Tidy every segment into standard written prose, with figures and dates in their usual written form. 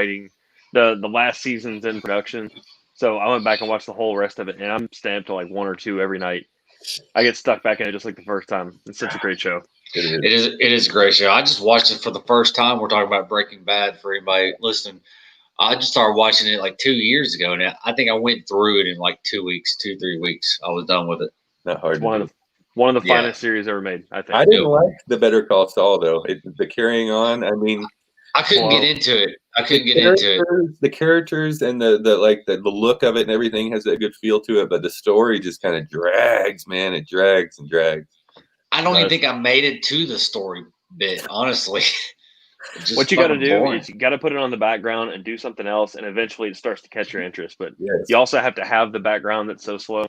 writing the last season's in production. So I went back and watched the whole rest of it, and I'm staying up to like 1 or 2 every night. I get stuck back in it just like the first time. It's such a great show. It is a great show. I just watched it for the first time. We're talking about Breaking Bad for anybody listening. I just started watching it like 2 years ago, and I think I went through it in like 2 weeks, 2-3 weeks. I was done with it. Not hard. One of the finest series ever made, I think. I didn't like the Better Call Saul though. The carrying on. I mean, I couldn't get into it. The characters and the look of it and everything has a good feel to it, but the story just kind of drags, man. It drags and drags. I don't even think I made it to the story bit, honestly. What you got to do is you got to put it on the background and do something else, and eventually it starts to catch your interest. But you also have to have the background that's so slow.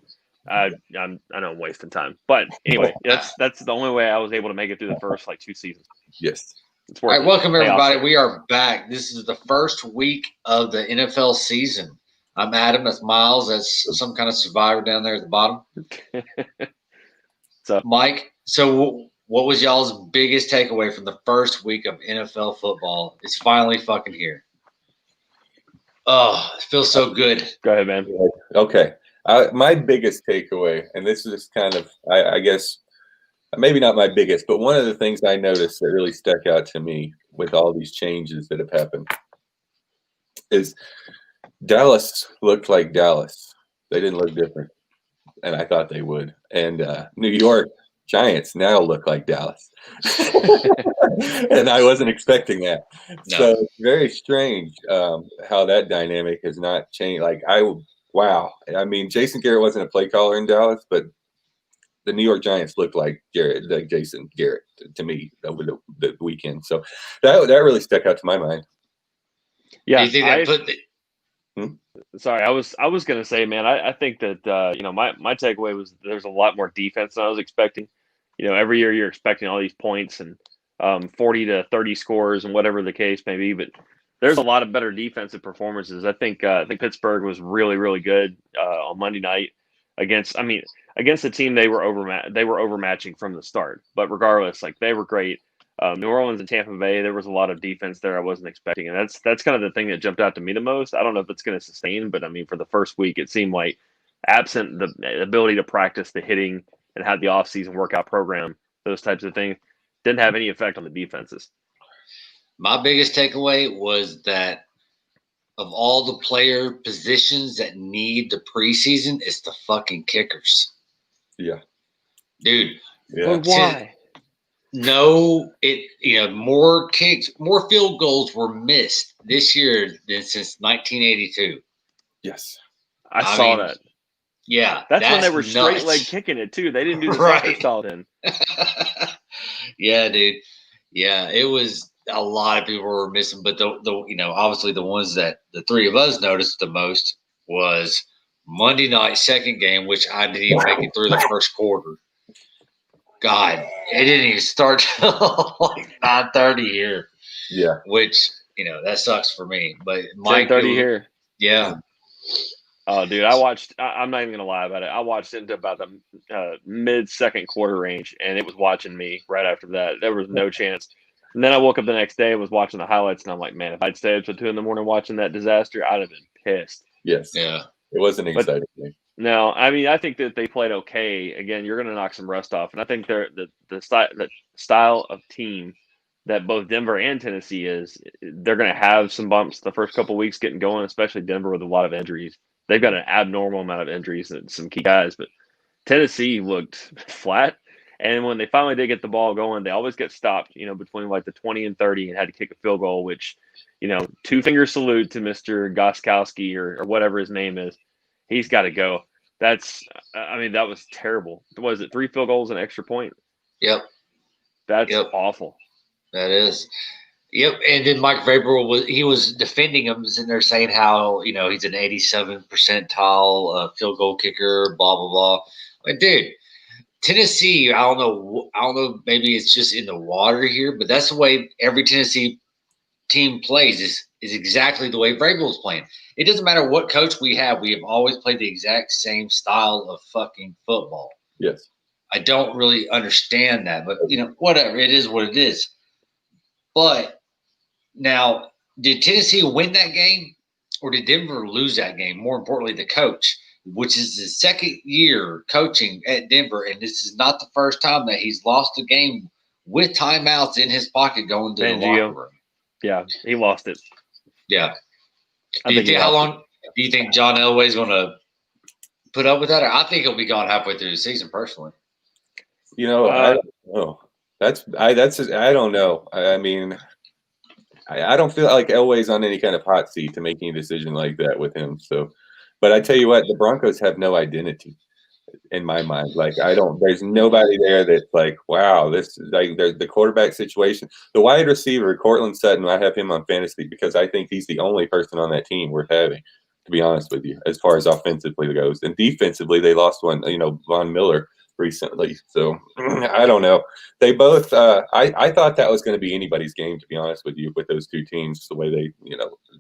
I know I'm wasting time, but anyway, that's the only way I was able to make it through the first like 2 seasons. Yes. All right, welcome everybody. We are back. This is the first week of the NFL season. I'm Adam. That's Miles. That's some kind of survivor down there at the bottom. So, Mike. So, what was y'all's biggest takeaway from the first week of NFL football? It's finally fucking here. Oh, it feels so good. Go ahead, man. Okay. My biggest takeaway, and this is kind of, I guess, maybe not my biggest, but one of the things I noticed that really stuck out to me with all these changes that have happened is Dallas looked like Dallas. They didn't look different, and I thought they would. And New York Giants now look like Dallas. And I wasn't expecting that. No. So it's very strange how that dynamic has not changed. Wow. I mean, Jason Garrett wasn't a play caller in Dallas, but the New York Giants looked like Jason Garrett to me over the weekend. So that really stuck out to my mind. Yeah. Sorry, I was going to say, man, I think that, my takeaway was there's a lot more defense than I was expecting. Every year you're expecting all these points and 40 to 30 scores and whatever the case may be, but there's a lot of better defensive performances. I think Pittsburgh was really, really good on Monday night against the team they were overmatching from the start. But regardless, they were great. New Orleans and Tampa Bay, there was a lot of defense there I wasn't expecting, and that's kind of the thing that jumped out to me the most. I don't know if it's going to sustain, but for the first week, it seemed like absent the ability to practice the hitting and have the off-season workout program, those types of things, didn't have any effect on the defenses. My biggest takeaway was that of all the player positions that need the preseason, it's the fucking kickers. Yeah. Dude. Yeah. But why? More kicks, more field goals were missed this year than since 1982. Yes. I saw that. Yeah. That's when they were straight leg kicking it too. They didn't do the soccer style then. Yeah, dude. Yeah, it was a lot of people were missing, but obviously the ones that the three of us noticed the most was Monday night second game, which I didn't even make it through the first quarter. God, it didn't even start till like 9:30 here. Yeah, which that sucks for me. But Mike, 10:30 here. Yeah. Oh, dude, I'm not even gonna lie about it. I watched into about the mid-second quarter range, and it was watching me right after that. There was no chance. And then I woke up the next day and was watching the highlights, and I'm like, man, if I'd stayed up till 2 a.m. watching that disaster, I'd have been pissed. Yes. Yeah. It wasn't exciting. No, I think that they played okay. Again, you're going to knock some rust off, and I think the style of team that both Denver and Tennessee is, they're going to have some bumps the first couple of weeks getting going, especially Denver with a lot of injuries. They've got an abnormal amount of injuries and some key guys, but Tennessee looked flat. And when they finally did get the ball going, they always get stopped, between like the 20 and 30 and had to kick a field goal, which, 2-finger salute to Mr. Gostkowski or whatever his name is. He's got to go. That was terrible. Was it 3 field goals and extra point? Yep. That's awful. That is. Yep. And then Mike Vrabel was defending him, and they're saying how, he's an 87 percentile field goal kicker, blah, blah, blah. Like, dude, Tennessee, I don't know, maybe it's just in the water here, but that's the way every Tennessee team plays is exactly the way Vrabel's playing. It doesn't matter what coach we have always played the exact same style of fucking football. Yes. I don't really understand that, but whatever. It is what it is. But now did Tennessee win that game or did Denver lose that game? More importantly, the coach, which is his second year coaching at Denver, and this is not the first time that he's lost a game with timeouts in his pocket going to the locker room. Yeah, he lost it. Yeah. How long do you think John Elway's going to put up with that? I think he'll be gone halfway through the season, personally. I don't know. I don't know. I mean, I don't feel like Elway's on any kind of hot seat to make any decision like that with him. So, but I tell you what, the Broncos have no identity in my mind. Like, there's nobody there that's like, wow, this is like the quarterback situation. The wide receiver, Cortland Sutton, I have him on fantasy because I think he's the only person on that team worth having, to be honest with you, as far as offensively goes. And defensively, they lost one, Von Miller recently. So I don't know. They both, I thought that was going to be anybody's game, to be honest with you, with those two teams, the way they,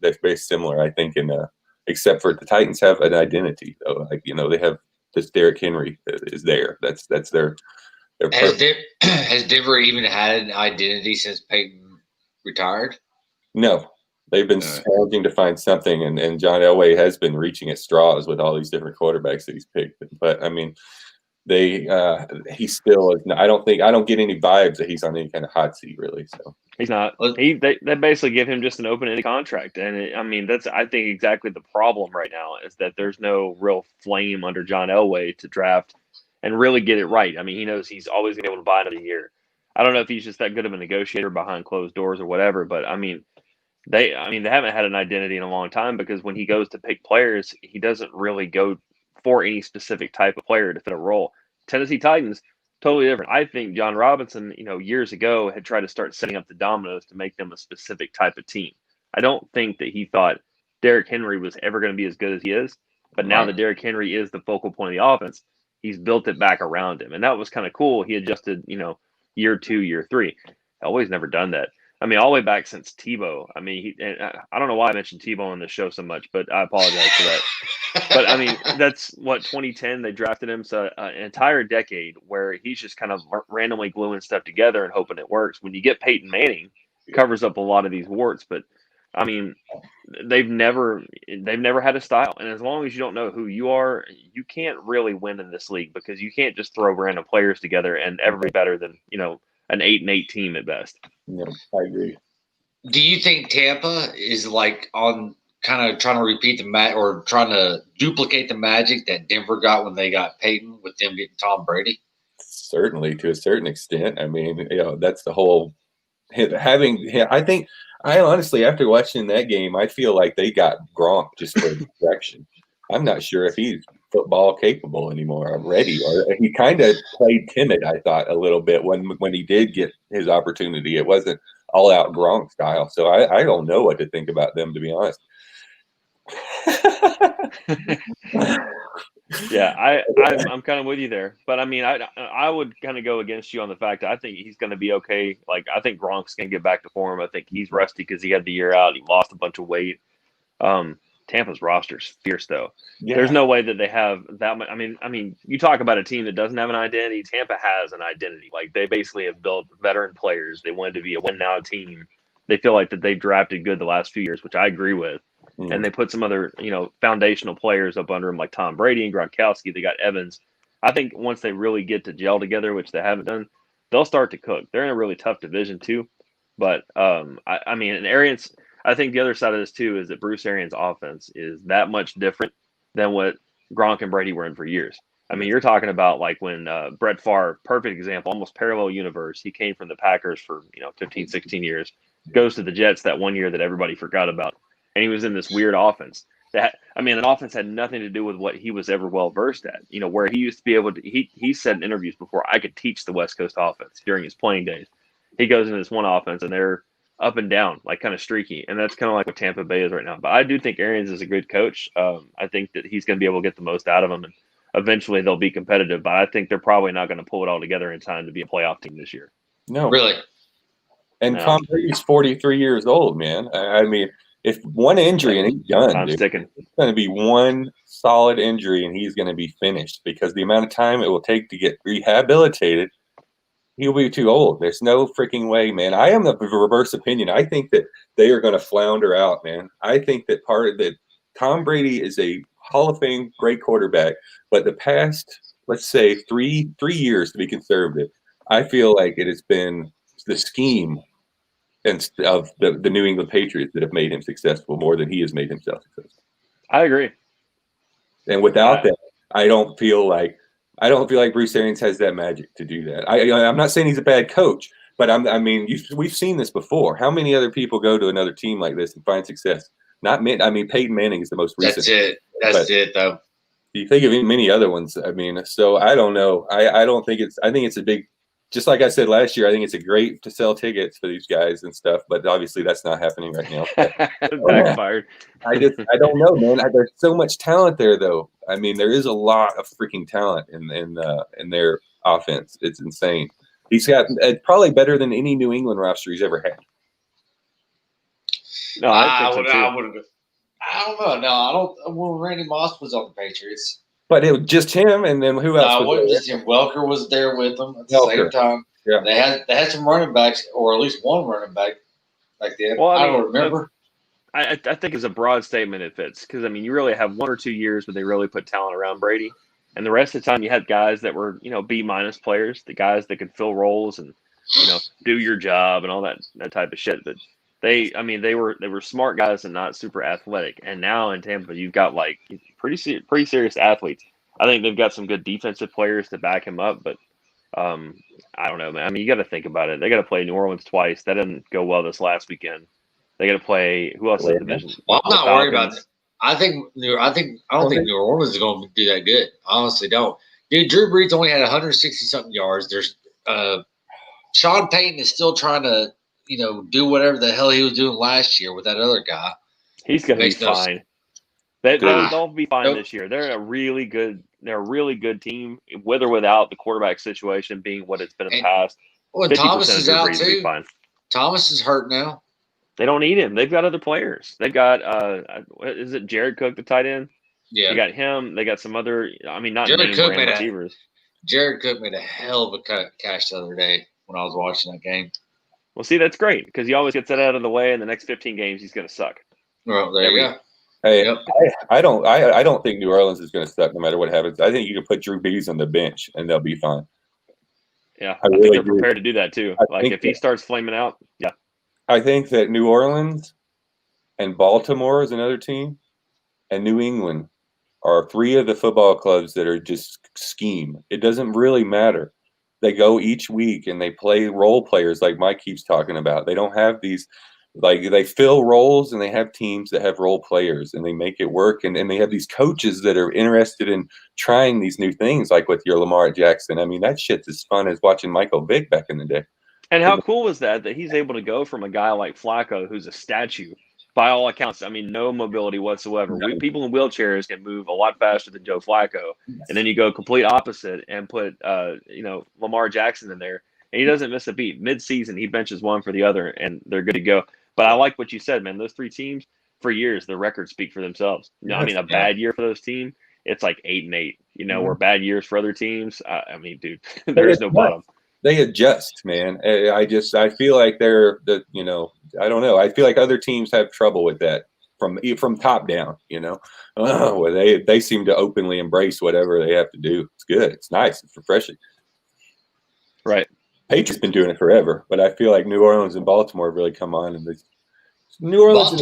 they're very similar, I think, except for the Titans have an identity, though. Like, they have this Derrick Henry is there. That's their has Denver even had an identity since Peyton retired? No. They've been scrounging to find something, and John Elway has been reaching at straws with all these different quarterbacks that he's picked. But I mean, he still is. I don't get any vibes that he's on any kind of hot seat, really. So he's not. They basically give him just an open-ended contract, and that's I think exactly the problem right now is that there's no real flame under John Elway to draft and really get it right. I mean, he knows he's always going to be able to buy another year. I don't know if he's just that good of a negotiator behind closed doors or whatever, but I mean. They haven't had an identity in a long time because when he goes to pick players, he doesn't really go for any specific type of player to fit a role. Tennessee Titans, totally different. I think John Robinson, years ago had tried to start setting up the dominoes to make them a specific type of team. I don't think that he thought Derrick Henry was ever going to be as good as he is, but now that Derrick Henry is the focal point of the offense, he's built it back around him. And that was kind of cool. He adjusted, year 2, year 3. Always never done that. I mean, all the way back since Tebow. I mean, I don't know why I mentioned Tebow on the show so much, but I apologize for that. But I mean, that's 2010 they drafted him, so an entire decade where he's just kind of randomly gluing stuff together and hoping it works. When you get Peyton Manning, it covers up a lot of these warts. But I mean, they've never had a style, and as long as you don't know who you are, you can't really win in this league because you can't just throw random players together and everybody better than an 8-8 team at best. No, I agree. Do you think Tampa is like on kind of trying to repeat or trying to duplicate the magic that Denver got when they got Peyton with them getting Tom Brady? Certainly, to a certain extent. I mean, that's the whole I think I honestly, after watching that game, I feel like they got Gronk just for distraction. I'm not sure if he's football capable anymore. I'm ready. Or he kind of played timid, I thought, a little bit when he did get his opportunity. It wasn't all out Gronk style. So I don't know what to think about them, to be honest. Yeah, I'm kind of with you there. But I mean, I would kind of go against you on the fact that I think he's going to be okay. Like, I think Gronk's going to get back to form. I think he's rusty because he had the year out. He lost a bunch of weight. Tampa's roster's fierce, though. Yeah. There's no way that they have that much. I mean, you talk about a team that doesn't have an identity. Tampa has an identity. Like, they basically have built veteran players. They wanted to be a win-now team. They feel like that they've drafted good the last few years, which I agree with. Mm. And they put some other, foundational players up under them like Tom Brady and Gronkowski. They got Evans. I think once they really get to gel together, which they haven't done, they'll start to cook. They're in a really tough division too. But, and Arians – I think the other side of this, too, is that Bruce Arians' offense is that much different than what Gronk and Brady were in for years. I mean, you're talking about like when Brett Favre, perfect example, almost parallel universe. He came from the Packers for, 15, 16 years, goes to the Jets that one year that everybody forgot about. And he was in this weird offense. An offense had nothing to do with what he was ever well-versed at. Where he used to be able to – he said in interviews before, I could teach the West Coast offense during his playing days. He goes into this one offense, and they're – up and down, like kind of streaky. And that's kind of like what Tampa Bay is right now. But I do think Arians is a good coach. I think that he's going to be able to get the most out of them, and eventually they'll be competitive. But I think they're probably not going to pull it all together in time to be a playoff team this year. No. Really? And Tom Brady's 43 years old, man. I mean, if one injury and he's done, I'm sticking. It's going to be one solid injury and he's going to be finished because the amount of time it will take to get rehabilitated He'll be too old. There's no freaking way, man. I am the reverse opinion. I think that they are going to flounder out, man. I think that Tom Brady is a Hall of Fame great quarterback, but the past, let's say, three years, to be conservative, I feel like it has been the scheme of the New England Patriots that have made him successful more than he has made himself successful. I agree. And without that, I don't feel like Bruce Arians has that magic to do that. I'm not saying he's a bad coach, but we've seen this before. How many other people go to another team like this and find success? Not many. I mean, Peyton Manning is the most recent. That's it, though. You think of many other ones. I mean, so I don't know. I think it's a big. Just like I said last year, I think it's a great to sell tickets for these guys and stuff, but obviously that's not happening right now. Backfired. I don't know, man. There's so much talent there, though. I mean, there is a lot of freaking talent in their offense. It's insane. He's got probably better than any New England roster he's ever had. No, I think so too. I don't know. No, I don't. When Randy Moss was on the Patriots. But it was just him, and then who else? No, it wasn't just him. Welker was there with them at the same time. Yeah. They had some running backs, or at least one running back back then. Well, I don't remember. I think it's a broad statement it fits because, I mean, you really have 1 or 2 years where they really put talent around Brady. And the rest of the time you had guys that were, B- players, the guys that could fill roles and, do your job and all that type of shit. But they were smart guys and not super athletic. And now in Tampa, you've got like pretty serious athletes. I think they've got some good defensive players to back him up, but I don't know, man. I mean, you got to think about it. They got to play New Orleans twice. That didn't go well this last weekend. They got to play who else in the division? Well, I'm not worried about that. I don't think New Orleans is going to do that good. I honestly don't. Dude, Drew Brees only had 160 something yards. There's Sean Payton is still trying to do whatever the hell he was doing last year with that other guy. He's going to be fine. They'll be fine this year. They're a really good team, with or without the quarterback situation being what it's been in the past. Well, Thomas is out too. Thomas is hurt now. They don't need him. They've got other players. They've got is it Jared Cook, the tight end? Yeah. They got him. They got some other. I mean, not Jared Cook made receivers. Jared Cook made a hell of a catch the other day when I was watching that game. Well, see, that's great because he always gets that out of the way. In the next 15 games, he's going to suck. Well, there you go. Hey, yep. I don't think New Orleans is going to suck no matter what happens. I think you can put Drew Brees on the bench and they'll be fine. Yeah, I think they're prepared to do that too. Like if he starts flaming out, yeah. I think that New Orleans and Baltimore is another team, and New England are 3 of the football clubs that are just scheme. It doesn't really matter. They go each week and they play role players like Mike keeps talking about. They don't have these, like they fill roles and they have teams that have role players and they make it work. And they have these coaches that are interested in trying these new things, like with your Lamar Jackson. I mean, that shit's as fun as watching Michael Vick back in the day. And how cool was that he's able to go from a guy like Flacco, who's a statue, by all accounts, I mean, no mobility whatsoever. No. People in wheelchairs can move a lot faster than Joe Flacco. Yes. And then you go complete opposite and put, Lamar Jackson in there, and he doesn't miss a beat. Mid-season, he benches one for the other, and they're good to go. But I like what you said, man. Those 3 teams, for years, the records speak for themselves. I mean, a bad year for those teams, it's like 8-8. Where bad years for other teams, I mean, dude, there is no bottom. They adjust, man. I feel like they're I don't know. I feel like other teams have trouble with that from top down, where they seem to openly embrace whatever they have to do. It's good. It's nice. It's refreshing. Right. Patriots been doing it forever, but I feel like New Orleans and Baltimore have really come on. And New Orleans,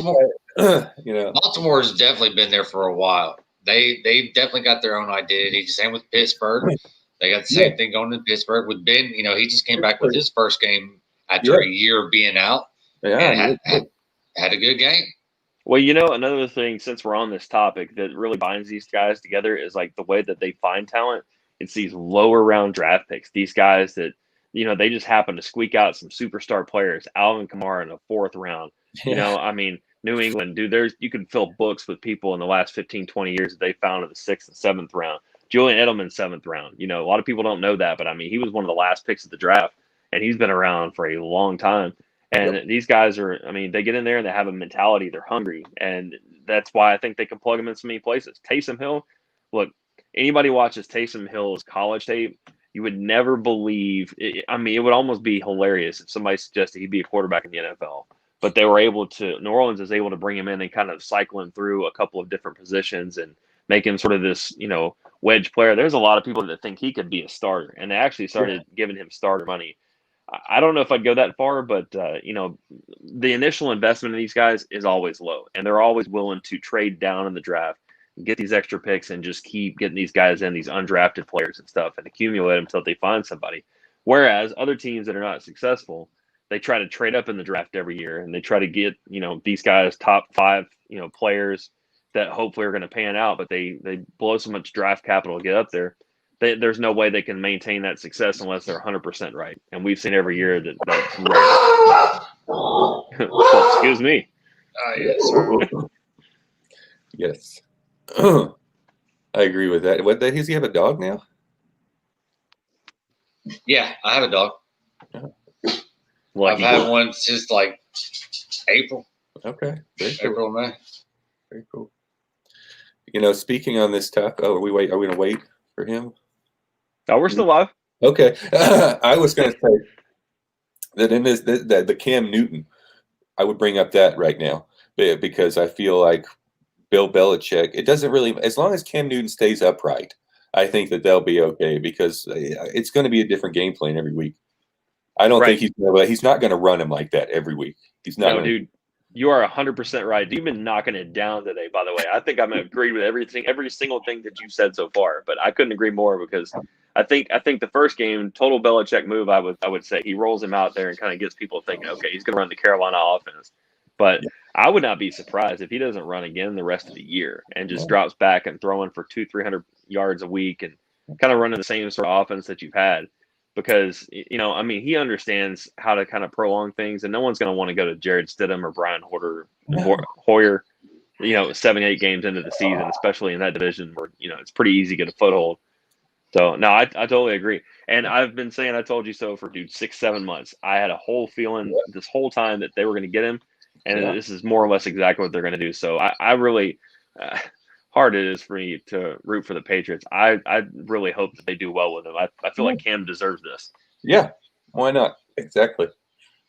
Baltimore has definitely been there for a while. They definitely got their own identity. Same with Pittsburgh. They got the same thing going in Pittsburgh with Ben. He just came back with his first game after a year of being out. Yeah, and had a good game. Well, another thing, since we're on this topic, that really binds these guys together is like the way that they find talent. It's these lower round draft picks. These guys that, they just happen to squeak out some superstar players. Alvin Kamara in the 4th round. Yeah. I mean, New England, dude, you can fill books with people in the last 15, 20 years that they found in the 6th and 7th round. Julian Edelman, 7th round. A lot of people don't know that, but I mean, he was one of the last picks of the draft, and he's been around for a long time. And these guys they get in there and they have a mentality. They're hungry, and that's why I think they can plug them in so many places. Taysom Hill, look, anybody watches Taysom Hill's college tape, you would never believe. I mean, it would almost be hilarious if somebody suggested he'd be a quarterback in the NFL. But they were able to. New Orleans is able to bring him in and kind of cycle him through a couple of different positions and make him sort of this, wedge player. There's a lot of people that think he could be a starter, and they actually started giving him starter money. I don't know if I'd go that far, but the initial investment in these guys is always low, and they're always willing to trade down in the draft, get these extra picks, and just keep getting these guys in, these undrafted players and stuff, and accumulate them until they find somebody. Whereas other teams that are not successful, they try to trade up in the draft every year, and they try to get these guys top 5 players that hopefully are going to pan out, but they blow so much draft capital to get up there. There's no way they can maintain that success unless they're 100% right. And we've seen every year that's rare. Well, excuse me. Yes. I agree with that. Does he have a dog now? Yeah, I have a dog. Lucky. I've had one since like April. Okay. Very cool. April, May. Very cool. Speaking on this topic, are we going to wait for him? Oh, we're still live. Okay. I was going to say that in the Cam Newton, I would bring up that right now because I feel like Bill Belichick, it doesn't really, as long as Cam Newton stays upright, I think that they'll be okay because it's going to be a different game plan every week. I don't think he's not going to run him like that every week. He's not. No, dude, you are 100% right. You've been knocking it down today, by the way. I think I'm agreed with every single thing that you said so far, but I couldn't agree more because I think the first game, total Belichick move, I would say he rolls him out there and kind of gets people thinking, okay, he's going to run the Carolina offense. But I would not be surprised if he doesn't run again the rest of the year and just drops back and throwing for 200-300 yards a week and kind of running the same sort of offense that you've had. Because, he understands how to kind of prolong things, and no one's going to want to go to Jared Stidham or Brian Hoyer, 7-8 games into the season, especially in that division where, it's pretty easy to get a foothold. So, no, I totally agree. And I've been saying I told you so for, 6-7 months. I had a whole feeling this whole time that they were going to get him, and this is more or less exactly what they're going to do. So, I really hard it is for me to root for the Patriots. I really hope that they do well with him. I feel like Cam deserves this. Yeah, why not? Exactly.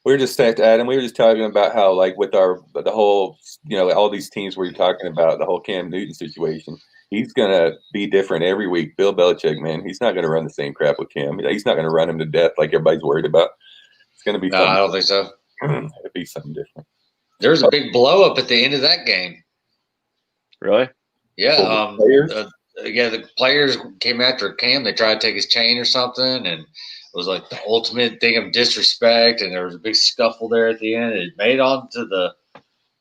We were just saying to Adam, we were just talking about how, like, with the whole, all these teams we were talking about, the whole Cam Newton situation, he's going to be different every week. Bill Belichick, man, he's not going to run the same crap with Cam. He's not going to run him to death like everybody's worried about. It's going to be I don't think so. It'll be something different. There's a big blow up at the end of that game. Really? Yeah. The players came after Cam. They tried to take his chain or something, and it was like the ultimate thing of disrespect, and there was a big scuffle there at the end. It made on to the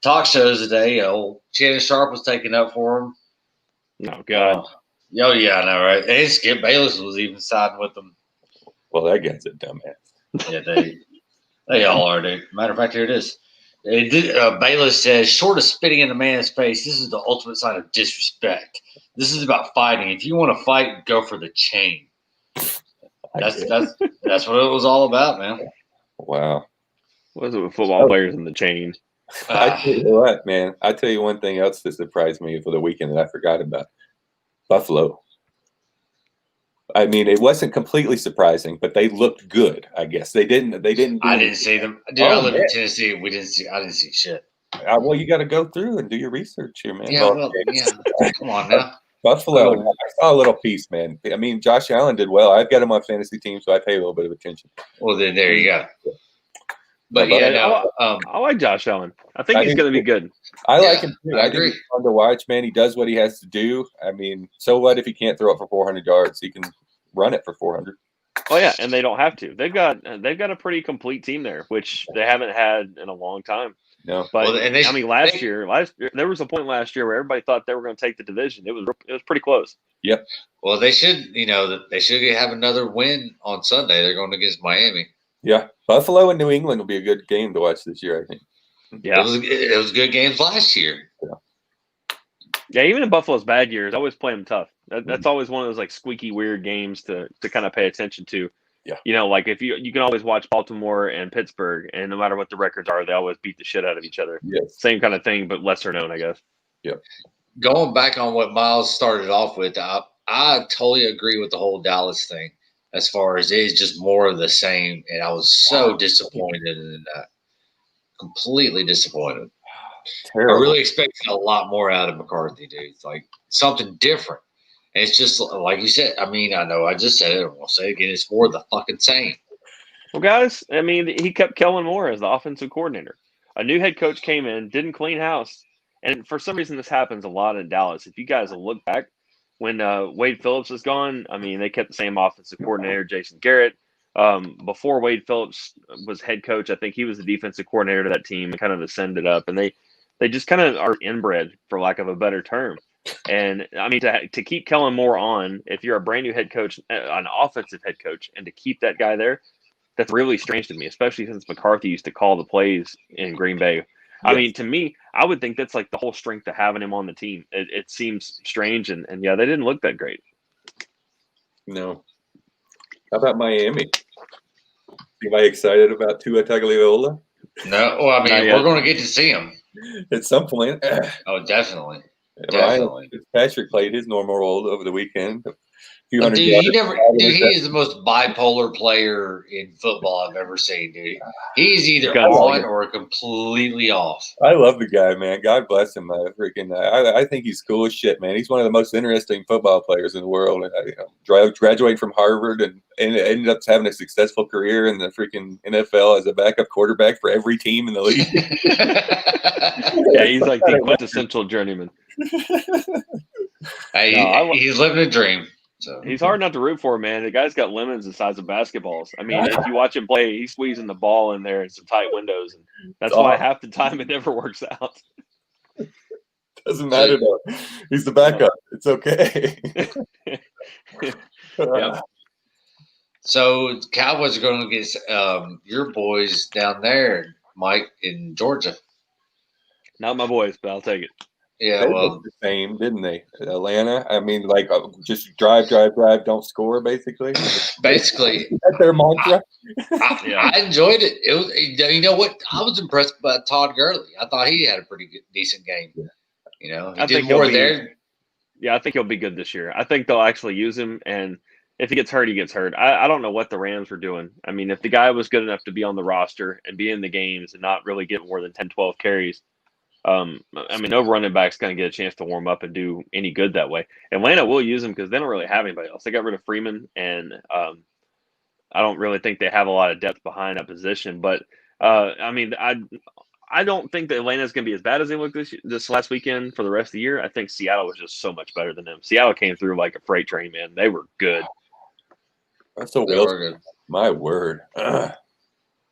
talk shows today. Shannon Sharp was taking up for him. Oh, God. Yeah, I know, right? And Skip Bayless was even siding with them. Well, that guy's a dumbass. Yeah, they all are, dude. Matter of fact, here it is. Bayless says, short of spitting in a man's face, this is the ultimate sign of disrespect. This is about fighting. If you want to fight, go for the chain. That's what it was all about, man. Wow. What is it with football players in the chain? I tell you what, man. I tell you one thing else that surprised me for the weekend that I forgot about. Buffalo. I mean, it wasn't completely surprising, but they looked good. I guess they didn't. I didn't see them. Dude, I live in Tennessee. I didn't see shit. Well, you got to go through and do your research here, man. Yeah, come on now. Buffalo. I saw a little piece, man. I mean, Josh Allen did well. I've got him on fantasy team, so I pay a little bit of attention. Well, then there you go. But I like Josh Allen. I think he's going to be good. I like him too. I think agree. He's fun to watch, man. He does what he has to do. I mean, so what if he can't throw it for 400 yards? He can run it for 400. Oh yeah, and they don't have to. They've got a pretty complete team there, which they haven't had in a long time. No, but last year there was a point last year where everybody thought they were going to take the division. It was pretty close. Yep. Well, they should have another win on Sunday. They're going against Miami. Yeah, Buffalo and New England will be a good game to watch this year, I think. Yeah, it was good games last year. Yeah, even in Buffalo's bad years, I always play them tough. That's always one of those like squeaky weird games to kind of pay attention to. Yeah. Like if you can always watch Baltimore and Pittsburgh, and no matter what the records are, they always beat the shit out of each other. Yes. Same kind of thing, but lesser known, I guess. Yep. Going back on what Miles started off with, I totally agree with the whole Dallas thing. as far as it's just more of the same. And I was so disappointed in that. Completely disappointed. Terrible. I really expected a lot more out of McCarthy, dude. Like something different. And it's just like you said. I mean, I know I just said it. I'll say it again. It's more the fucking same. Well, guys, I mean, he kept Kellen Moore as the offensive coordinator. A new head coach came in, didn't clean house. And for some reason, this happens a lot in Dallas. If you guys will look back, when Wade Phillips was gone, I mean, they kept the same offensive coordinator, Jason Garrett. Before Wade Phillips was head coach, I think he was the defensive coordinator to that team and kind of ascended up. And they just kind of are inbred, for lack of a better term. And I mean, to keep Kellen Moore on, if you're a brand new head coach, an offensive head coach, and to keep that guy there, that's really strange to me, especially since McCarthy used to call the plays in Green Bay. Yes. I mean, to me, I would think that's like the whole strength of having him on the team. It seems strange, and yeah, they didn't look that great. No. How about Miami? Anybody excited about Tua Tagovailoa? No, well, I mean, we're going to get to see him at some point. Oh, definitely. Ryan Fitzpatrick played his normal role over the weekend. He is the most bipolar player in football I've ever seen, dude. He's either on or completely off. I love the guy, man. God bless him. I think he's cool as shit, man. He's one of the most interesting football players in the world. And graduating from Harvard and ended up having a successful career in the freaking NFL as a backup quarterback for every team in the league. Yeah, he's like the quintessential journeyman. Hey, he's living a dream. So. He's hard not to root for, man. The guy's got lemons the size of basketballs. I mean, if you watch him play, he's squeezing the ball in there in some tight windows, and that's why half the time it never works out. Doesn't matter though. He's the backup. It's okay. Yep. So Cowboys are going to get your boys down there, Mike, in Georgia. Not my boys, but I'll take it. Yeah, they well, the same, didn't they? Atlanta. I mean, like just drive, don't score, basically. Basically, that's their mantra. I enjoyed it. It was, you know what? I was impressed by Todd Gurley. I thought he had a pretty good, decent game. Yeah. You know, he did more there. Yeah, I think he'll be good this year. I think they'll actually use him, and if he gets hurt, he gets hurt. I don't know what the Rams were doing. I mean, if the guy was good enough to be on the roster and be in the games and not really get more than 10, 12 carries. I mean, no running back's going to get a chance to warm up and do any good that way. Atlanta will use him because they don't really have anybody else. They got rid of Freeman, and I don't really think they have a lot of depth behind that position. But I mean, I don't think that Atlanta's going to be as bad as they looked this last weekend for the rest of the year. I think Seattle was just so much better than them. Seattle came through like a freight train, man. They were good. That's a Wilson. My word.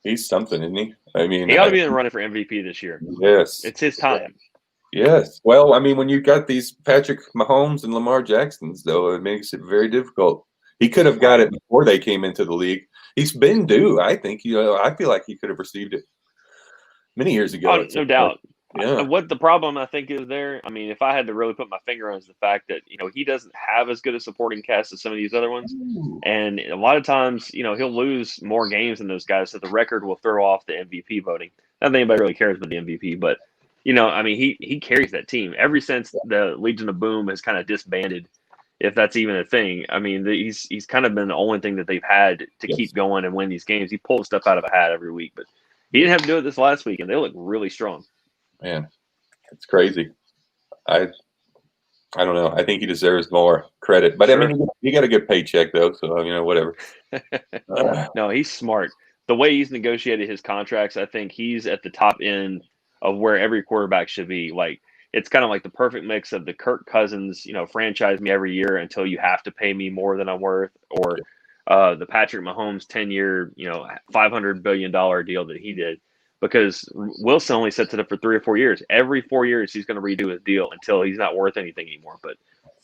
He's something, isn't he? I mean, he ought to be in the running for MVP this year. Yes. It's his time. Yes. Well, I mean, when you've got these Patrick Mahomes and Lamar Jacksons, though, it makes it very difficult. He could have got it before they came into the league. He's been due, I think. I feel like he could have received it many years ago. Oh, no doubt. Yeah. What the problem I think is there, I mean, if I had to really put my finger on, is the fact that, he doesn't have as good a supporting cast as some of these other ones. And a lot of times, he'll lose more games than those guys. So the record will throw off the MVP voting. Not that anybody really cares about the MVP, but, I mean, he carries that team. Ever since the Legion of Boom has kind of disbanded, if that's even a thing, I mean, he's kind of been the only thing that they've had to keep going and win these games. He pulls stuff out of a hat every week, but he didn't have to do it this last week, and they look really strong. Man, it's crazy. I don't know. I think he deserves more credit. But, sure. I mean, he got a good paycheck, though, so, whatever. No, he's smart. The way he's negotiated his contracts, I think he's at the top end of where every quarterback should be. Like, it's kind of like the perfect mix of the Kirk Cousins, franchise me every year until you have to pay me more than I'm worth, or the Patrick Mahomes 10-year, $500 billion deal that he did. Because Wilson only sets it up for 3 or 4 years. Every 4 years, he's going to redo his deal until he's not worth anything anymore. But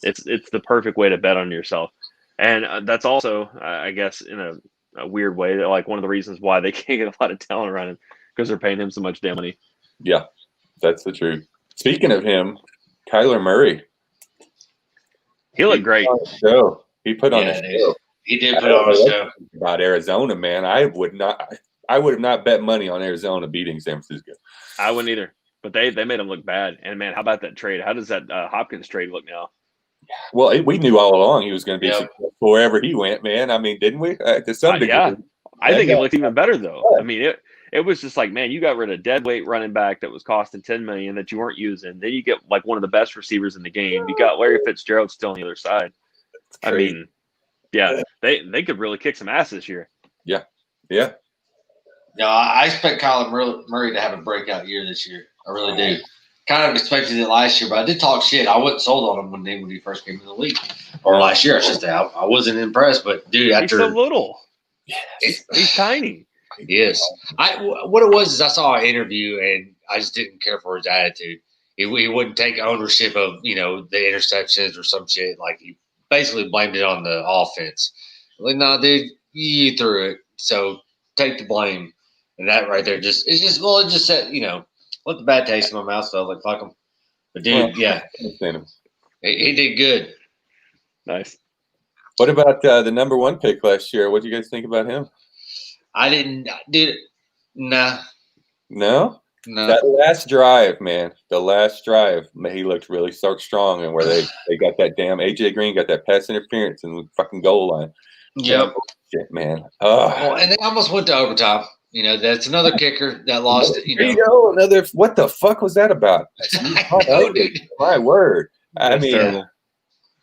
it's the perfect way to bet on yourself. And that's also, I guess, in a weird way, like one of the reasons why they can't get a lot of talent around him, because they're paying him so much damn money. Yeah, that's the truth. Speaking of him, Kyler Murray. He looked great. He put on a show. He did put on a show. About Arizona, man. I would have not bet money on Arizona beating San Francisco. I wouldn't either. But they made him look bad. And, man, how about that trade? How does that Hopkins trade look now? Well, we knew all along he was going to be successful wherever he went, man. I mean, didn't we? To some degree. Yeah, I think Yeah. it looked even better though. Yeah. I mean, it was just like, man, you got rid of dead weight running back that was costing $10 million that you weren't using. Then you get like one of the best receivers in the game. You got Larry Fitzgerald still on the other side. I mean, yeah, they could really kick some ass this year. Yeah. No, I expect Kyler Murray to have a breakout year this year. I really do. Kind of expected it last year, but I did talk shit. I wasn't sold on him when he first came in the league. Or last year, I should say. I wasn't impressed, but dude, He's so little. He's tiny. Yes. What it was is I saw an interview and I just didn't care for his attitude. He wouldn't take ownership of, the interceptions or some shit. Like, he basically blamed it on the offense. Like, no, dude, you threw it. So take the blame. And that right there it just said, let the bad taste in my mouth. So I was like, fuck him. But dude, yeah, he did good. Nice. What about the number 1 pick last year? What do you guys think about him? I didn't, dude. Nah. No? That last drive, man. The last drive, man, he looked really strong, and where they got that damn AJ Green got that pass interference in the fucking goal line. Yep. Shit, man. Well, and they almost went to overtime. That's another kicker that lost it. There you go. Another. What the fuck was that about? I know, dude. My word. That's terrible.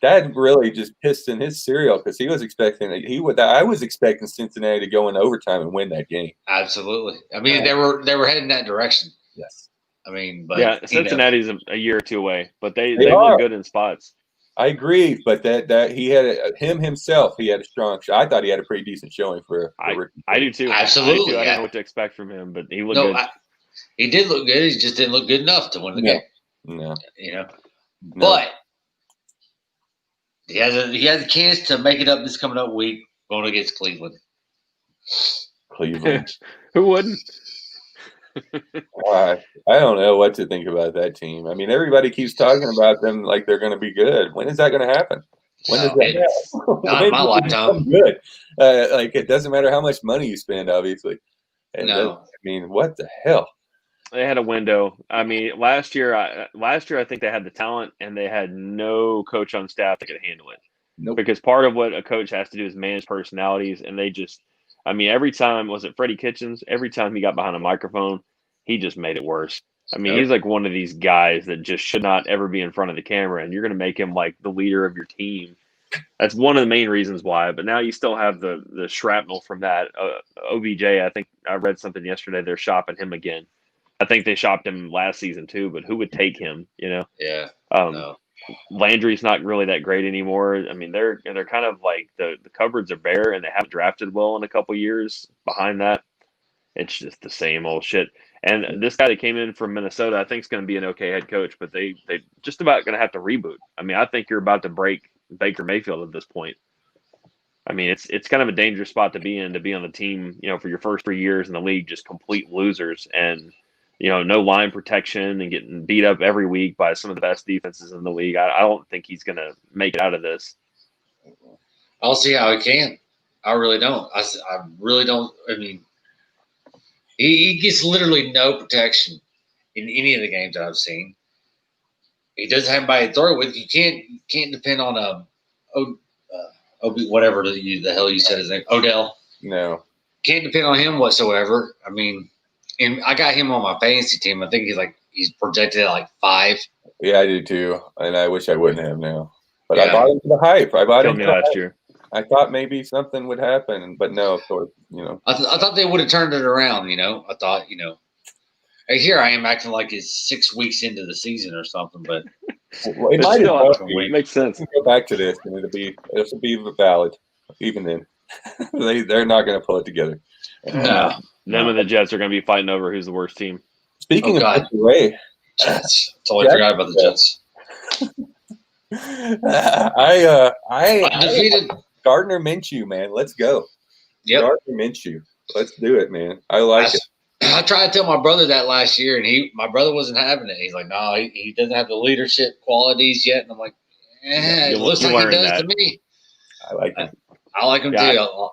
That really just pissed in his cereal because he was expecting I was expecting Cincinnati to go in overtime and win that game. Absolutely. I mean, they were heading that direction. Yes. I mean, but Cincinnati's a year or two away, but they look good in spots. I agree, but that he had himself. He had a strong shot. I thought he had a pretty decent showing for I do too. Absolutely. I didn't know what to expect from him, but he looked good. He did look good. He just didn't look good enough to win the game. No. But he has a chance to make it up this coming up week going against Cleveland. Who wouldn't? I don't know what to think about that team. I mean, everybody keeps talking about them like they're going to be good. When is that going to happen? When does that happen? Not in my lifetime. Good. Like, it doesn't matter how much money you spend, obviously. And no. I mean, what the hell? They had a window. I mean, last year I think they had the talent and they had no coach on staff that could handle it. Nope. Because part of what a coach has to do is manage personalities, and they just – I mean, every time, was it Freddie Kitchens? Every time he got behind a microphone, he just made it worse. I mean, he's like one of these guys that just should not ever be in front of the camera, and you're going to make him like the leader of your team. That's one of the main reasons why. But now you still have the shrapnel from that. OBJ, I think I read something yesterday. They're shopping him again. I think they shopped him last season too, but who would take him, Yeah. No. Landry's not really that great anymore. I mean, they're kind of like the cupboards are bare, and they haven't drafted well in a couple years. Behind that, it's just the same old shit. And this guy that came in from Minnesota, I think is going to be an okay head coach, but they just about going to have to reboot. I mean, I think you're about to break Baker Mayfield at this point. I mean, it's kind of a dangerous spot to be on the team, for your first 3 years in the league, just complete losers and. No line protection and getting beat up every week by some of the best defenses in the league. I don't think he's going to make it out of this. I'll see how he can. I really don't. I really don't. I mean, he gets literally no protection in any of the games that I've seen. He doesn't have anybody to throw with. You can't depend on whatever the hell you said his name, Odell. No. Can't depend on him whatsoever. I mean, and I got him on my fantasy team. I think he's projected at like 5. Yeah, I do too. And I wish I wouldn't have now. But I bought into the hype. I bought into last year. I thought maybe something would happen, but no, of course, I thought they would have turned it around, I thought, here I am acting like it's 6 weeks into the season or something, but it might it makes sense. Go back to this, and it'll be valid. Even then, they're not going to pull it together. No. Them and the Jets are going to be fighting over who's the worst team. Speaking of Ray, Jets. Totally forgot about the Jets. I defeated Gardner Minshew, man. Let's go. Yep. Gardner Minshew. Let's do it, man. I like it. I tried to tell my brother that last year, and my brother wasn't having it. He's like, no, he doesn't have the leadership qualities yet. And I'm like, it looks like he does to me. I like him. I like him too.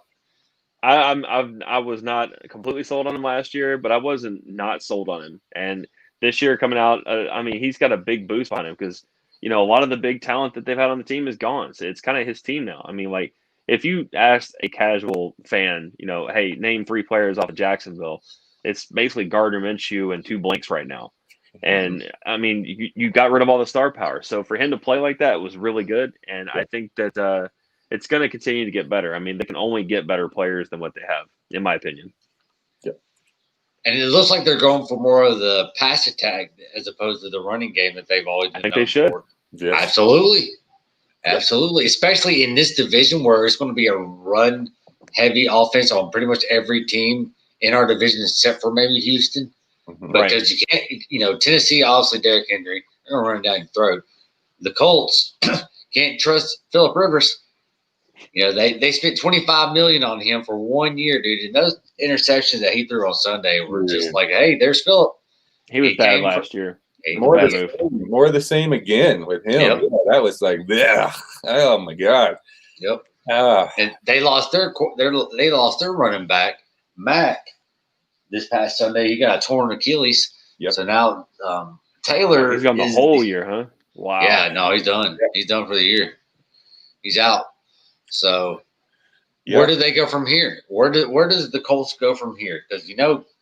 I was not completely sold on him last year, but I wasn't not sold on him. And this year coming out, he's got a big boost behind him because, a lot of the big talent that they've had on the team is gone. So it's kind of his team now. I mean, like if you asked a casual fan, hey, name 3 players off of Jacksonville, it's basically Gardner Minshew and 2 blanks right now. And I mean, you got rid of all the star power. So for him to play like that was really good. And I think that it's going to continue to get better. I mean, they can only get better players than what they have, in my opinion. And it looks like they're going for more of the pass attack as opposed to the running game that they've always been. I think they should. Yeah. Absolutely. Absolutely. Especially in this division where it's going to be a run heavy offense on pretty much every team in our division except for maybe Houston. Because you can't, Tennessee, obviously Derrick Henry, they're going to run it down your throat. The Colts can't trust Phillip Rivers. They spent $25 million on him for 1 year, dude. And those interceptions that he threw on Sunday were just like, hey, there's Phillip. He was bad last year. More of the same again with him. Yep. Yeah, that was like, oh my God. Yep. And they lost their running back, Mack, this past Sunday. He got a torn Achilles. Yep. So now Taylor. He's gone the whole year, huh? Wow. Yeah, no, he's done. He's done for the year. He's out. So where do they go from here? Where does the Colts go from here? Because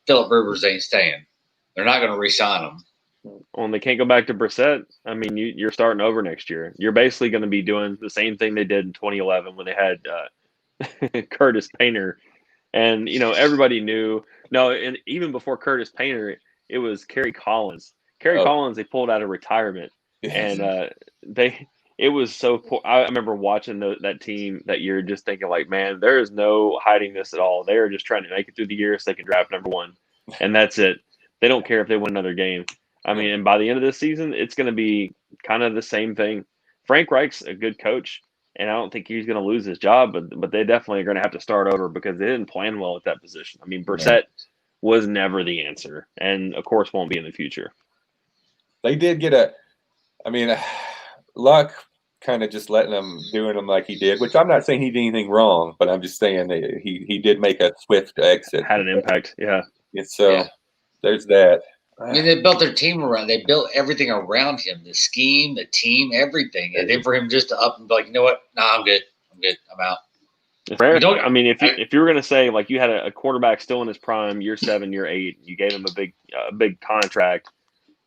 Phillip Rivers ain't staying. They're not going to re-sign him. Well, and they can't go back to Brissett. I mean, you're starting over next year. You're basically going to be doing the same thing they did in 2011 when they had Curtis Painter. And, everybody knew. No, and even before Curtis Painter, it was Kerry Collins. Collins, they pulled out of retirement. And it was so poor. I remember watching that team that year just thinking like, man, there is no hiding this at all. They are just trying to make it through the year so they can draft number 1. And that's it. They don't care if they win another game. I mean, and by the end of this season, it's going to be kind of the same thing. Frank Reich's a good coach, and I don't think he's going to lose his job, but they definitely are going to have to start over because they didn't plan well at that position. I mean, Brissett was never the answer, and of course won't be in the future. They did get Luck kind of just letting him, doing him like he did, which I'm not saying he did anything wrong, but I'm just saying that he did make a swift exit. Had an impact, yeah. And so there's that. I mean, they built their team around. They built everything around him, the scheme, the team, everything. And then for him just to up and be like, you know what? Nah, I'm good. I'm out. I mean, if you were going to say like you had a quarterback still in his prime, year 7, year 8, you gave him a big contract,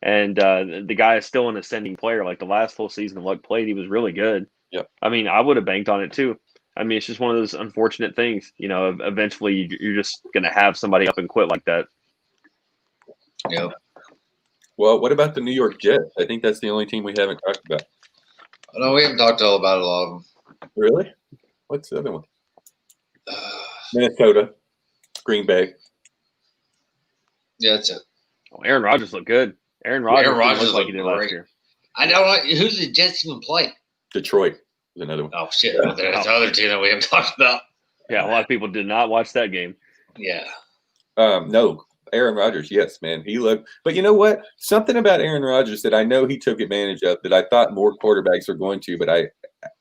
and the guy is still an ascending player. Like the last full season of Luck played, he was really good. Yep. I mean, I would have banked on it too. I mean, it's just one of those unfortunate things. Eventually you're just going to have somebody up and quit like that. Yep. Well, what about the New York Jets? I think that's the only team we haven't talked about. No, we haven't talked all about a lot of them. Really? What's the other one? Minnesota, Green Bay. Yeah, that's it. Oh, Aaron Rodgers looked good. Aaron Rodgers looked like he did great last year. I don't know who's the Jets even play. Detroit is another one. Oh shit! That's the other team that we haven't talked about. Yeah, a lot of people did not watch that game. Yeah. No. Aaron Rodgers, yes, man. He looked – but you know what? Something about Aaron Rodgers that I know he took advantage of that I thought more quarterbacks are going to, but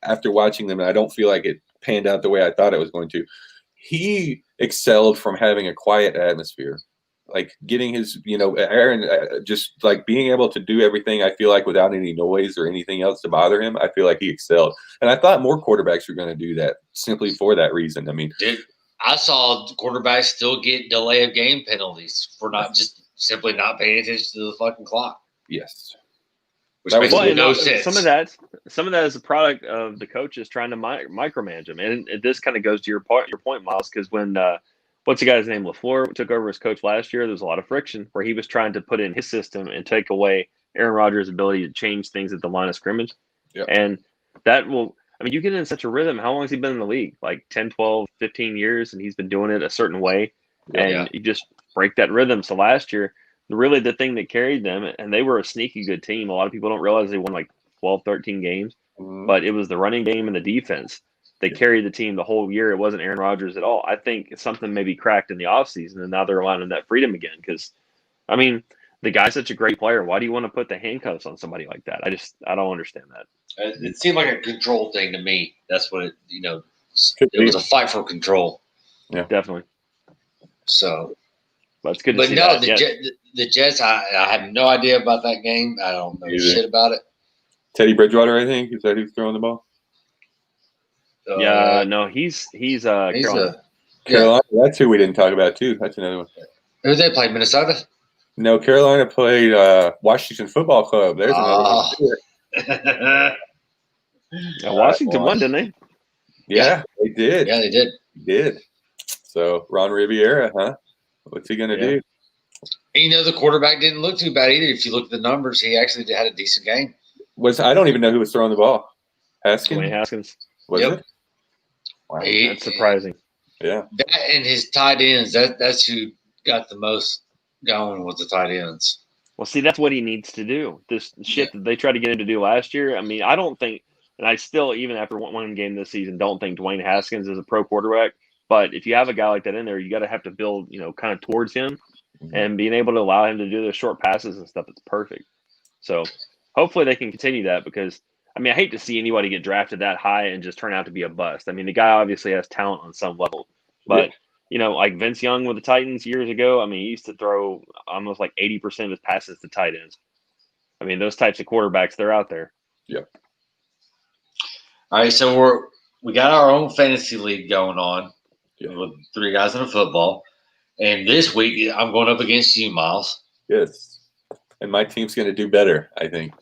after watching them, I don't feel like it panned out the way I thought it was going to. He excelled from having a quiet atmosphere, like getting his – Aaron just like being able to do everything, I feel like, without any noise or anything else to bother him. I feel like he excelled. And I thought more quarterbacks were going to do that simply for that reason. I mean – I saw quarterbacks still get delay of game penalties for not just simply not paying attention to the fucking clock. Yes. Which makes no sense. Some of that is a product of the coaches trying to micromanage them. And this kind of goes to your point, Miles, because when what's the guy's name? LaFleur took over as coach last year, there was a lot of friction where he was trying to put in his system and take away Aaron Rodgers' ability to change things at the line of scrimmage. Yep. And that will – I mean, you get in such a rhythm. How long has he been in the league? Like 10, 12, 15 years, and he's been doing it a certain way. And you just break that rhythm. So last year, really the thing that carried them, and they were a sneaky good team. A lot of people don't realize they won like 12, 13 games. Mm-hmm. But it was the running game and the defense. They carried the team the whole year. It wasn't Aaron Rodgers at all. I think something maybe cracked in the offseason, and now they're allowing that freedom again. Because, I mean, the guy's such a great player. Why do you want to put the handcuffs on somebody like that? I don't understand that. It seemed like a control thing to me. That's what it was a fight for control. Yeah, definitely. So, but it's good to see no, that. the Jets, I have no idea about that game. I don't know shit about it. Teddy Bridgewater, I think, is that who's throwing the ball? Yeah, no, he's he's Carolina. Carolina, that's who we didn't talk about too. That's another one. Who they play? Minnesota? No, Carolina played Washington Football Club. There's another one. Washington won, didn't they? Yeah, they did. Yeah, they did. They did. So Ron Riviera, huh? What's he gonna do? The quarterback didn't look too bad either. If you look at the numbers, he actually had a decent game. I don't even know who was throwing the ball. Haskins? Dwayne Haskins. Was it? Wow, that's surprising. Yeah. That and his tight ends, that's who got the most going with the tight ends. Well, see, that's what he needs to do. This shit that they tried to get him to do last year. I mean, I don't think, and I still, even after one game this season, don't think Dwayne Haskins is a pro quarterback. But if you have a guy like that in there, you got to have to build, kind of towards him, and being able to allow him to do those short passes and stuff. It's perfect. So hopefully they can continue that because, I mean, I hate to see anybody get drafted that high and just turn out to be a bust. I mean, the guy obviously has talent on some level, but like Vince Young with the Titans years ago, I mean, he used to throw almost like 80% of his passes to tight ends. I mean, those types of quarterbacks, they're out there. Yep. All right, so we got our own fantasy league going on with 3 guys in a football. And this week, I'm going up against you, Miles. Yes. And my team's going to do better, I think.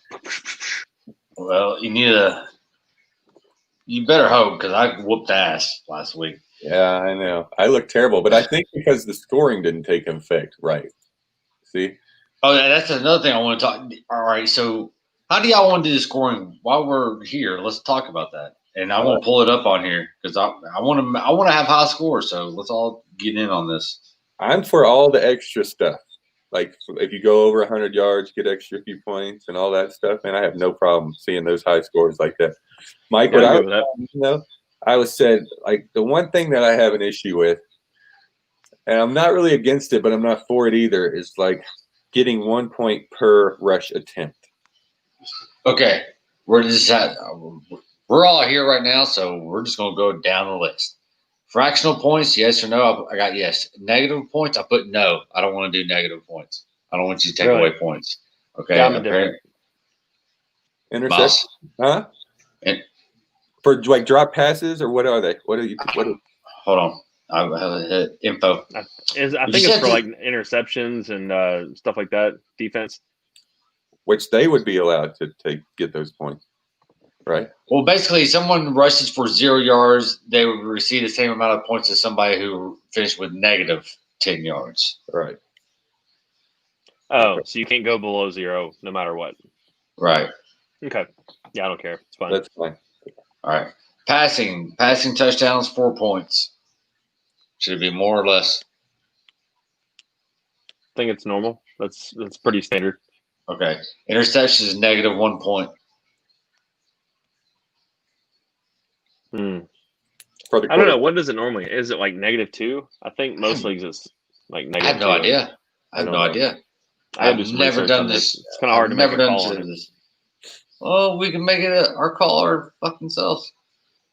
Well, you better hope because I whooped ass last week. Yeah, I know. I look terrible, but I think because the scoring didn't take effect, right? See? Oh, that's another thing I want to talk. All right, so how do y'all want to do the scoring while we're here? Let's talk about that. And I want to pull it up on here because I want to have high scores. So let's all get in on this. I'm for all the extra stuff. Like if you go over 100 yards, get extra few points and all that stuff. And I have no problem seeing those high scores like that. Mike, I was said, like the one thing that I have an issue with, and I'm not really against it, but I'm not for it either, is like getting 1 point per rush attempt. Okay. We're all here right now, so we're just going to go down the list. Fractional points, yes or no? I got yes. Negative points, I put no. I don't want to do negative points. I don't want you to take away points. Okay. Yeah, interception, huh? For like drop passes or what are they? What are you? Hold on. I have info. I think it's for like interceptions and stuff like that. Defense, which they would be allowed to get those points. Right. Well, basically, someone rushes for 0 yards, they would receive the same amount of points as somebody who finished with negative 10 yards. Right. Oh, so you can't go below 0 no matter what. Right. Okay. Yeah, I don't care. It's fine. That's fine. All right. Passing touchdowns, 4 points. Should it be more or less? I think it's normal. That's pretty standard. Okay. Interceptions is negative 1 point. I don't know. What is it normally? Is it like -2? I think most leagues is like -2. I have no idea. I've never done this. It's kind of hard to make a call on this. Well, we can make it our call our fucking selves.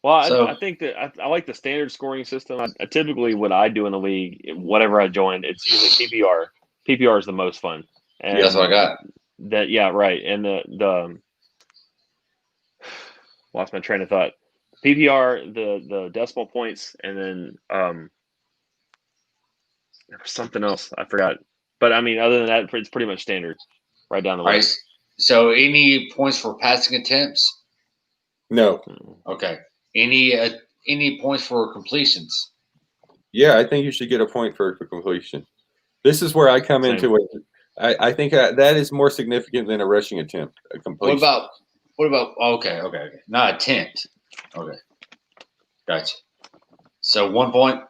Well, I think that I like the standard scoring system. I typically, what I do in the league, whatever I join, it's usually PPR. PPR is the most fun. And that's what I got. Yeah, right. And the lost my train of thought. PPR, the decimal points, and then there was something else I forgot. But I mean, other than that, it's pretty much standard, right down the line. Right. So, any points for passing attempts? No. Okay. Any points for completions? Yeah, I think you should get a point for completion. This is where I come into it. I think that is more significant than a rushing attempt. A completion. What about? Okay. Not attempt. Okay. Gotcha. So 1 point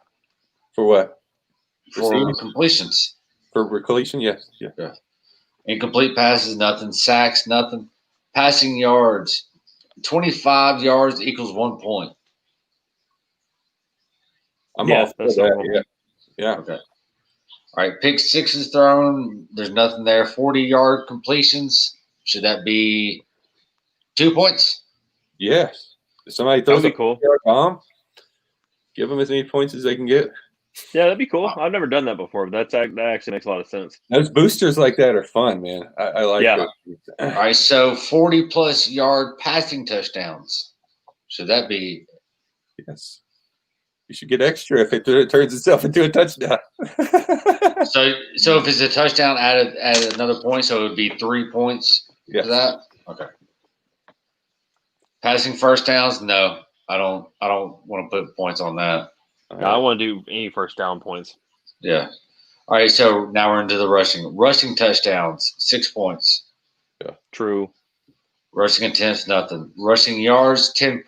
for what? For completions. For completion, yes. Yeah. Incomplete passes, nothing. Sacks, nothing. Passing yards, 25 yards equals 1 point. I'm all for that. Yeah. Okay. All right. Pick sixes thrown. There's nothing there. 40-yard completions. Should that be 2 points? Yes. If somebody throws a cool bomb, give them as many points as they can get. Yeah, that'd be cool. I've never done that before, but that actually makes a lot of sense. Those boosters like that are fun, man. I like those. All right, so 40-plus yard passing touchdowns. Should that be Yes. You should get extra if it turns itself into a touchdown. So if it's a touchdown, add another point, so it would be 3 points Yes. for that. Okay. Passing first downs, no, I don't want to put points on that. No, I don't want to do any first down points. Yeah. All right, so now we're into the rushing. Rushing touchdowns, 6 points. Yeah. True. Rushing attempts, nothing. Rushing yards, 10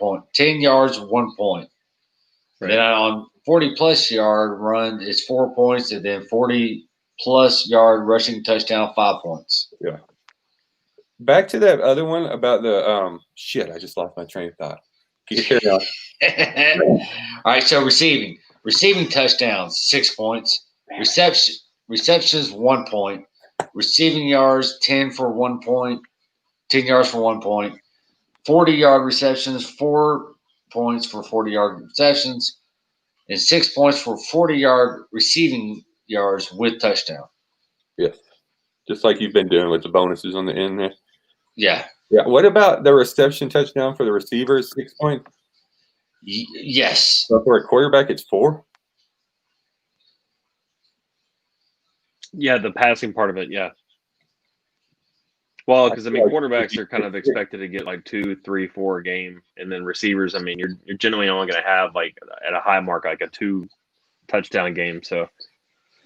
yards, 1 point. Right. Then on 40-plus yard run, it's 4 points, and then 40-plus yard rushing touchdown, 5 points. Yeah. Back to that other one about the shit. I just lost my train of thought. Carry on. All right, so receiving touchdowns, 6 points. Receptions, 1 point. Receiving yards, 10 for 1 point. 10 yards for 1 point. 40-yard receptions, 4 points for 40-yard receptions, and 6 points for 40-yard receiving yards with touchdown. Yes. Just like you've been doing with the bonuses on the end there. Yeah. Yeah. What about the reception touchdown for the receivers, 6 points? Yes. So for a quarterback, it's 4? Yeah, the passing part of it, yeah. Well, because quarterbacks are kind of expected to get like 2, 3, 4 a game, and then receivers, you're generally only going to have like at a high mark like a 2 touchdown game. So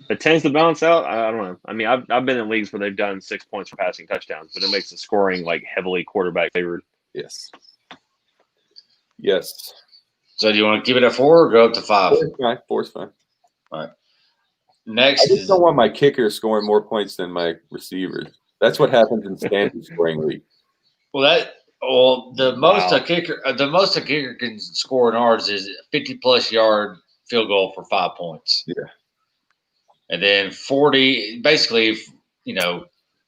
it tends to balance out. I don't know. I've been in leagues where they've done 6 points for passing touchdowns, but it makes the scoring like heavily quarterback favored. Yes. Yes. So do you want to keep it at 4 or go up to 5? 4's fine. All right. Next, I just don't want my kicker scoring more points than my receivers. That's what happens in standard scoring league. The most a kicker can score in ours is 50-plus yard field goal for 5 points. Yeah. And then 40, basically,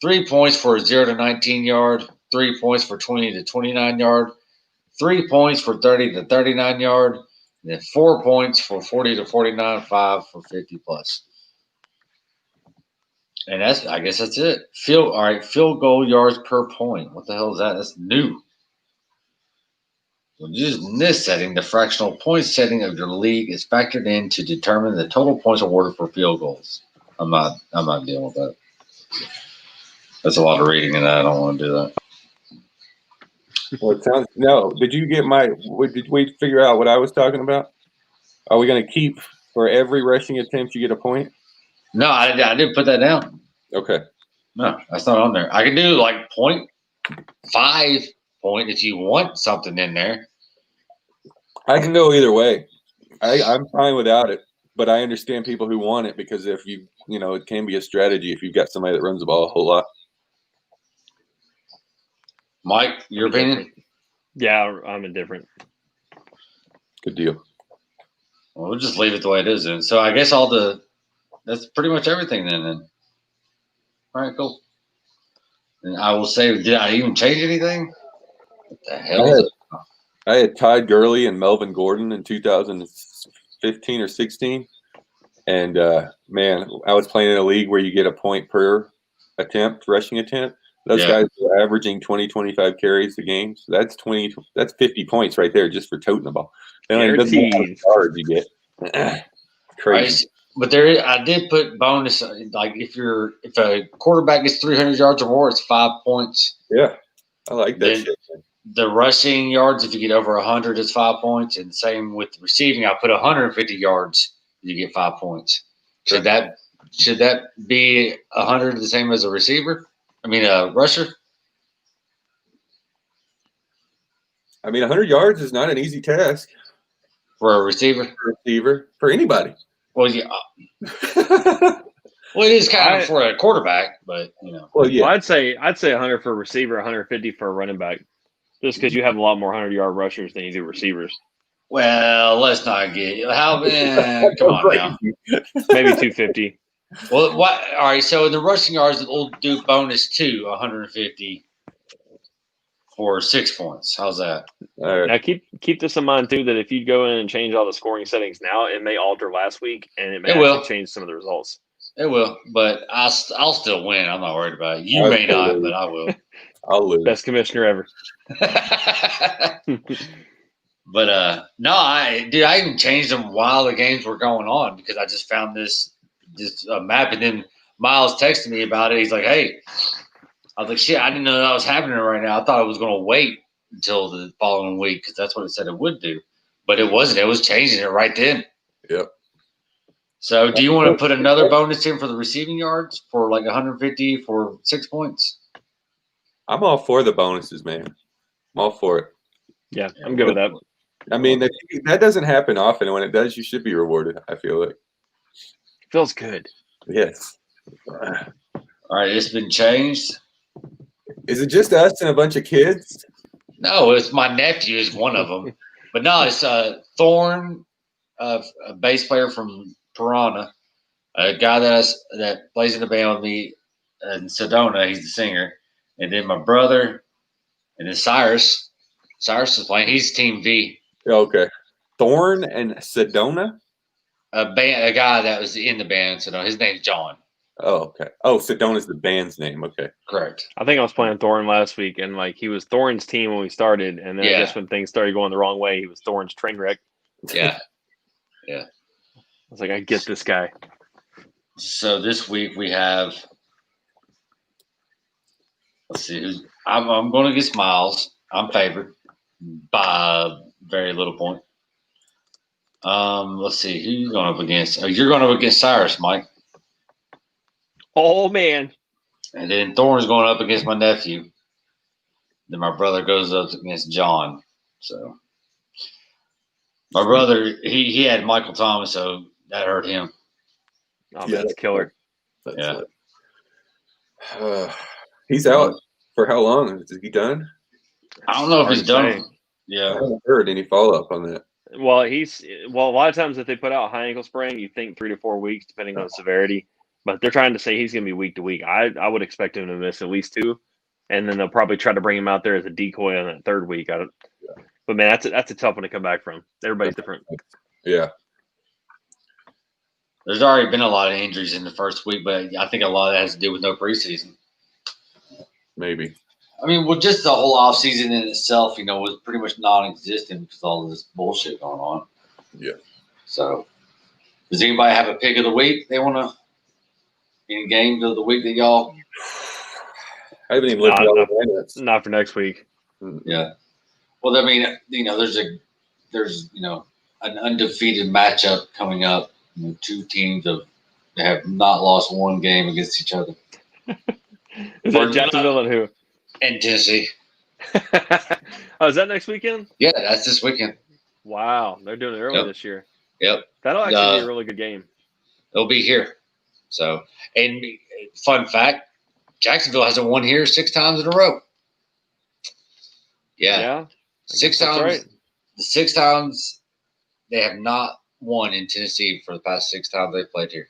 3 points for 0 to 19 yard, 3 points for 20 to 29 yard, 3 points for 30 to 39 yard, and then 4 points for 40 to 49, 5 for 50-plus. And I guess that's it. Field goal yards per point. What the hell is that? That's new. When using this setting, the fractional point setting of your league is factored in to determine the total points awarded for field goals. I'm not dealing with that. That's a lot of reading, and I don't want to do that. Well, it sounds no. Did you get did we figure out what I was talking about? Are we going to keep for every rushing attempt you get a point? No, I didn't put that down. Okay. No, that's not on there. I can do like 0.5 point if you want something in there. I can go either way. I'm fine without it, but I understand people who want it because if it can be a strategy if you've got somebody that runs the ball a whole lot. Mike, your opinion? Yeah, I'm indifferent. Good deal. Well, we'll just leave it the way it is then. So I guess that's pretty much everything then. All right, cool. And I will say, did I even change anything? What the hell is it? I had Todd Gurley and Melvin Gordon in 2015 or 16. And, man, I was playing in a league where you get a point per rushing attempt. Those guys were averaging 20, 25 carries a game. So that's 50 points right there just for toting the ball. And doesn't matter how many yards you get. Crazy. Right. But I did put bonus, like if a quarterback gets 300 yards or more, it's 5 points. Yeah, I like that shit. The rushing yards, if you get over 100, it's 5 points. And same with receiving. I put 150 yards, you get 5 points. Should that be 100 the same as a receiver? A rusher? 100 yards is not an easy task. For a receiver? For anybody. Well, yeah. Well, it is kind of for a quarterback, but Well, yeah. Well, I'd say 100 for a receiver, 150 for a running back, just because you have a lot more 100-yard rushers than you do receivers. Well, let's not get come on now. Maybe 250. Well, what? All right. So the rushing yards, we'll do bonus 150 for 6 points. How's that? All right. Now keep this in mind too, that if you go in and change all the scoring settings now, it may alter last week and it may actually change some of the results. It will, but I'll still win. I'm not worried about it. You may not, but I will. I'll lose. Best commissioner ever. But no, I even changed them while the games were going on because I just found this map, and then Miles texted me about it. He's like, "Hey," I was like, "Shit, I didn't know that was happening right now. I thought it was going to wait until the following week because that's what it said it would do, but it wasn't. It was changing it right then." Yep. So, do you want to put another bonus in for the receiving yards for like 150 for 6 points? I'm all for the bonuses, man. I'm all for it. Yeah, I'm good with that. I mean, that doesn't happen often. When it does, you should be rewarded, I feel like. Feels good. Yes. All right, it's been changed. Is it just us and a bunch of kids? No, it's my nephew is one of them. But no, it's Thorne, a bass player from Piranha, a guy that plays in the band with me in Sedona. He's the singer. And then my brother, and then Cyrus. Cyrus is playing. He's Team V. Okay. Thorne and Sedona? A guy that was in the band. Sedona. His name's John. Oh, okay. Oh, Sedona's the band's name. Okay. Correct. I think I was playing Thorne last week, and like he was Thorne's team when we started, and then I guess when things started going the wrong way, he was Thorne's train wreck. Yeah. I was like, I get this guy. So this week we have. Let's see. I'm going against Miles. I'm favored by a very little point. Let's see. Who you going up against? Oh, you're going up against Cyrus, Mike. Oh man. And then Thorne's going up against my nephew. Then my brother goes up against John. So my brother, he had Michael Thomas, so that hurt him. Oh, yeah, that's killer. He's out for how long? Is he done? I don't know if he's done. Yeah. I haven't heard any follow-up on that. Well, a lot of times if they put out high ankle sprain, you think 3 to 4 weeks, depending on severity. But they're trying to say he's going to be week to week. I would expect him to miss at least 2, and then they'll probably try to bring him out there as a decoy on that 3rd week. But man, that's a tough one to come back from. Everybody's different. Yeah. There's already been a lot of injuries in the first week, but I think a lot of that has to do with no preseason. Maybe. I mean, well, just the whole offseason in itself, was pretty much non-existent because of all of this bullshit going on. Yeah. So, does anybody have a pick of the week they want to? Any games of the week that y'all? I haven't even looked at all the lineups. Not for next week. Yeah. Well, I mean, there's an undefeated matchup coming up. 2 teams that have not lost 1 game against each other. Is that Jacksonville and who? And Tennessee. Oh, is that next weekend? Yeah, that's this weekend. Wow, they're doing it early this year. Yep. That'll actually be a really good game. It'll be here. So, and fun fact, Jacksonville hasn't won here 6 times in a row. Yeah. 6 times. Right. The 6 times they have not won in Tennessee for the past 6 times they've played here.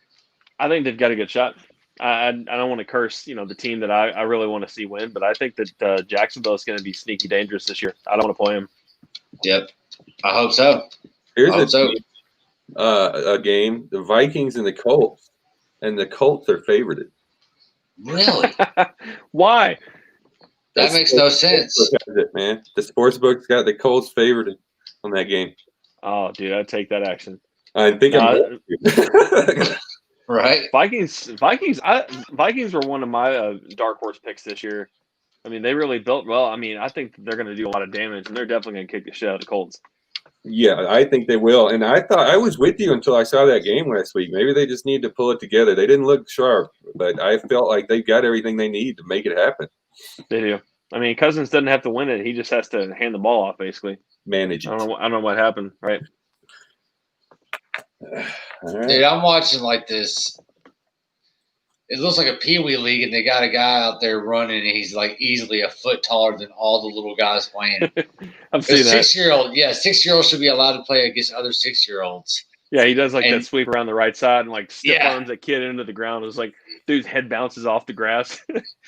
I think they've got a good shot. I don't want to curse, the team that I really want to see win, but I think that Jacksonville is going to be sneaky dangerous this year. I don't want to play them. Yep, I hope so. Here's a game: the Vikings and the Colts, and the Colts are favored. Really? Why? That makes no sense. Man, the sportsbook's got the Colts favored on that game. Oh, dude, I'd take that action. I think I'm right. Vikings were one of my dark horse picks this year. I mean, they really built well. I mean, I think they're going to do a lot of damage, and they're definitely going to kick the shit out of the Colts. Yeah, I think they will. And I thought I was with you until I saw that game last week. Maybe they just need to pull it together. They didn't look sharp, but I felt like they got everything they need to make it happen. They do. I mean, Cousins doesn't have to win it. He just has to hand the ball off, basically. Manage it. I don't know what happened, right? All right. Dude, I'm watching like this. It looks like a peewee league, and they got a guy out there running, and he's like easily a foot taller than all the little guys playing. I've seen that. 6-year-old, 6-year-olds should be allowed to play against other 6-year-olds. Yeah, he does that sweep around the right side and like stiff arms that kid into the ground. It was like dude's head bounces off the grass.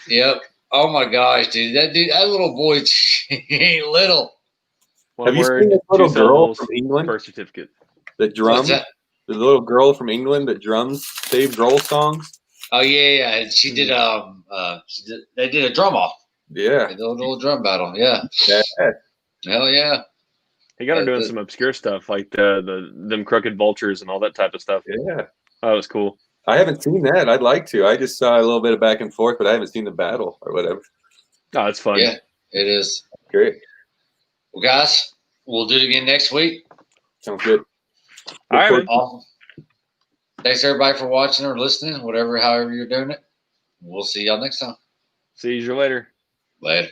Yep. Oh my gosh, dude! That little boy, he ain't little. Have you seen this little girl from England? Birth certificate. The drums. The little girl from England that drums Dave Grohl songs. Oh yeah. She did. They did a drum off. Yeah. They did a little drum battle. Yeah. Yeah. Hell yeah. He got her doing some obscure stuff like them crooked vultures and all that type of stuff. Yeah. Oh, that was cool. I haven't seen that. I'd like to. I just saw a little bit of back and forth, but I haven't seen the battle or whatever. Oh, it's fun. Yeah, it is. Great. Well, guys, we'll do it again next week. Sounds good. All right, man. Awesome. Thanks everybody for watching or listening, however you're doing it. We'll see y'all next time. See you later. Later.